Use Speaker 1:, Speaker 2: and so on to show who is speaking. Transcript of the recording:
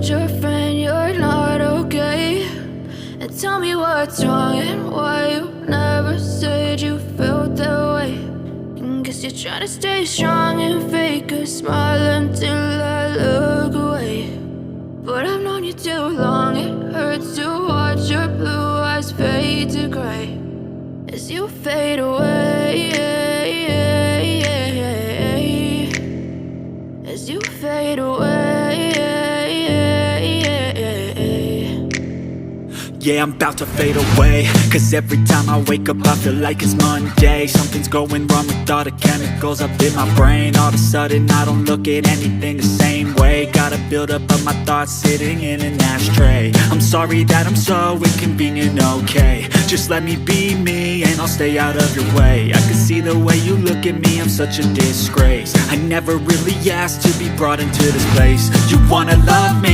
Speaker 1: told your friend you're not okay, and tell me what's wrong and why you never said you felt that way. And guess you're trying to stay strong and fake a smile until I look away. But I've known you too long, it hurts to watch your blue eyes fade to gray as you fade away, as you fade away.
Speaker 2: Yeah, I'm about to fade away, cause every time I wake up I feel like it's Monday. Something's going wrong with all the chemicals up in my brain. All of a sudden I don't look at anything the same way. Got a buildup of my thoughts sitting in an ashtray. I'm sorry that I'm so inconvenient, okay. Just let me be me and I'll stay out of your way. I can see the way you look at me, I'm such a disgrace. I never really asked to be brought into this place. You wanna love me?